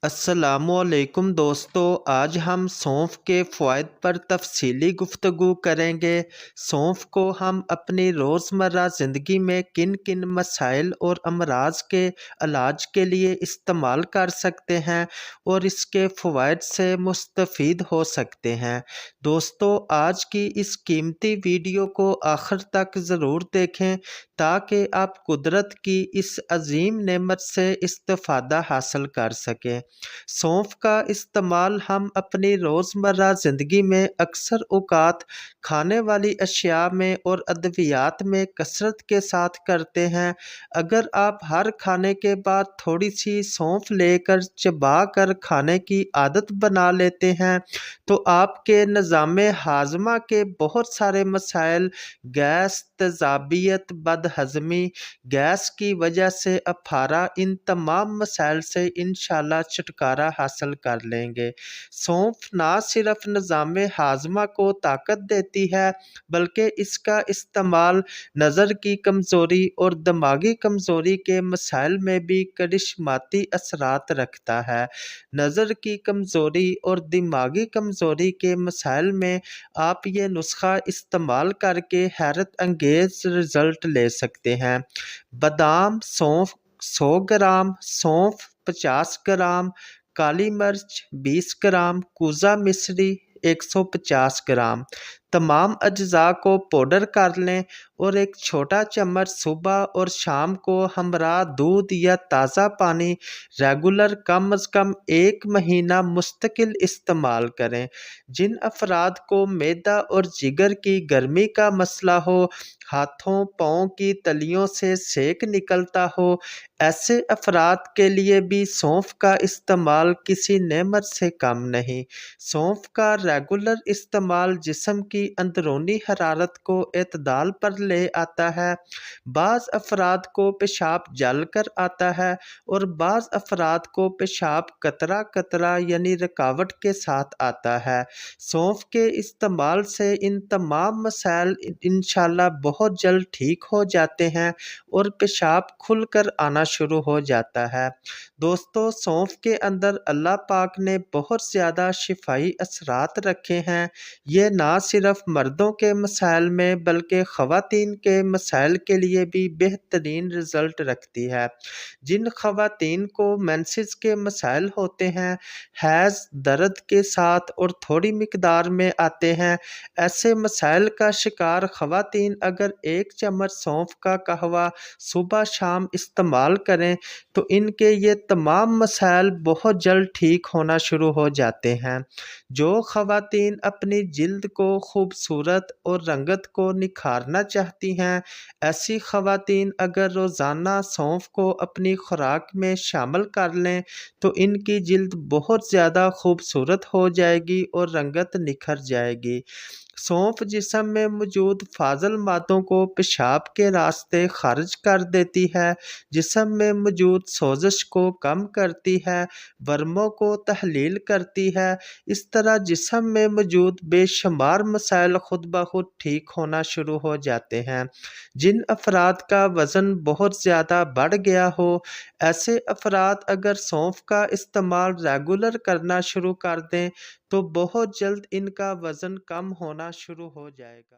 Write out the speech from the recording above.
अस्सलामुअलैकुम दोस्तों, आज हम सौंफ के फ़वाइद पर तफ़सीली गुफ्तगू करेंगे। सौंफ को हम अपनी रोज़मर्रा ज़िंदगी में किन किन मसाइल और अमराज के इलाज के लिए इस्तेमाल कर सकते हैं और इसके फ़वाइद से मुस्तफ़ीद हो सकते हैं। दोस्तों, आज की इस कीमती वीडियो को आखिर तक ज़रूर देखें ताकि आप कुदरत की इस अजीम नेमत से इस्तिफ़ादा हासिल कर सकें। सौंफ का इस्तेमाल हम अपनी रोज़मर्रा ज़िंदगी में अक्सर औक़ात खाने वाली अशिया में और अद्वियात में कसरत के साथ करते हैं। अगर आप हर खाने के बाद थोड़ी सी सौंफ लेकर चबा कर खाने की आदत बना लेते हैं तो आपके निज़ामे हाज़मा के बहुत सारे मसाइल, गैस, तेज़ाबियत, बदहज़मी, गैस की वजह से अफारा, इन तमाम मसाइल से इंशाअल्लाह छुटकारा हासिल कर लेंगे। सौंफ ना सिर्फ निज़ामे हाज़मा को ताकत देती है बल्कि इसका इस्तेमाल नज़र की कमज़ोरी और दिमागी कमज़ोरी के मसाइल में भी करिश्माती असरात रखता है। नज़र की कमज़ोरी और दिमागी कमज़ोरी के मसाइल में आप ये नुस्खा इस्तेमाल करके हैरत अंगेज़ रिज़ल्ट ले सकते हैं। बादाम सौंफ 100 ग्राम, सौंफ 50 ग्राम, काली मिर्च 20 ग्राम, कूज़ा मिश्री 150 ग्राम। तमाम अज्जा को पाउडर कर लें और एक छोटा चम्मच सुबह और शाम को हमरा दूध या ताज़ा पानी रेगुलर कम अज़ कम 1 महीना मुस्तकिल इस्तेमाल करें। जिन अफराद को मैदा और जिगर की गर्मी का मसला हो, हाथों पाँव की तलियों से सेक निकलता हो, ऐसे अफराद के लिए भी सौंफ का इस्तेमाल किसी नेमत से कम नहीं। सौंफ का रेगुलर इस्तेमाल जिस्म की अंदरूनी हरारत को एतदाल पर ले आता है। बाज़ अफराद को पेशाब जल कर आता है और बाज़ अफराद को पेशाब कतरा कतरा यानी रुकावट के साथ आता है। सौंफ के इस्तेमाल से इन तमाम मसाइल इंशाअल्लाह बहुत जल्द ठीक हो जाते हैं और पेशाब खुल कर आना शुरू हो जाता है। दोस्तों, सौंफ के अंदर अल्लाह पाक ने बहुत ज़्यादा शिफाई असरात रखे हैं। ये ना सिर्फ मर्दों के मसाइल में बल्कि ख़वातीन के मसाइल के लिए भी बेहतरीन रिज़ल्ट रखती है। जिन ख़वातीन को मेंसेस के मसाइल होते हैं, हैज़ दर्द के साथ और थोड़ी मिकदार में आते हैं, ऐसे मसाइल का शिकार ख़वातीन अगर 1 चम्मच सौंफ का कहवा सुबह शाम इस्तेमाल करें तो इनके ये तमाम मसाइल बहुत जल्द ठीक होना शुरू हो जाते हैं। जो ख़वातीन अपनी जिल्द को खूबसूरत और रंगत को निखारना चाहती हैं, ऐसी ख़वातीन अगर रोज़ाना सौंफ को अपनी खुराक में शामिल कर लें तो इनकी जिल्द बहुत ज़्यादा खूबसूरत हो जाएगी और रंगत निखर जाएगी। सौंफ जिस्म में मौजूद फाज़ल मादों को पेशाब के रास्ते खारिज कर देती है, जिस्म में मौजूद सोज़श को कम करती है, वर्मों को तहलील करती है। इस तरह जिस्म में मौजूद बेशुमार मसाइल खुद ब खुद ठीक होना शुरू हो जाते हैं। जिन अफराद का वज़न बहुत ज़्यादा बढ़ गया हो, ऐसे अफराद अगर सौंफ का इस्तेमाल रेगुलर करना शुरू कर दें तो बहुत जल्द इनका वज़न कम होना शुरू हो जाएगा।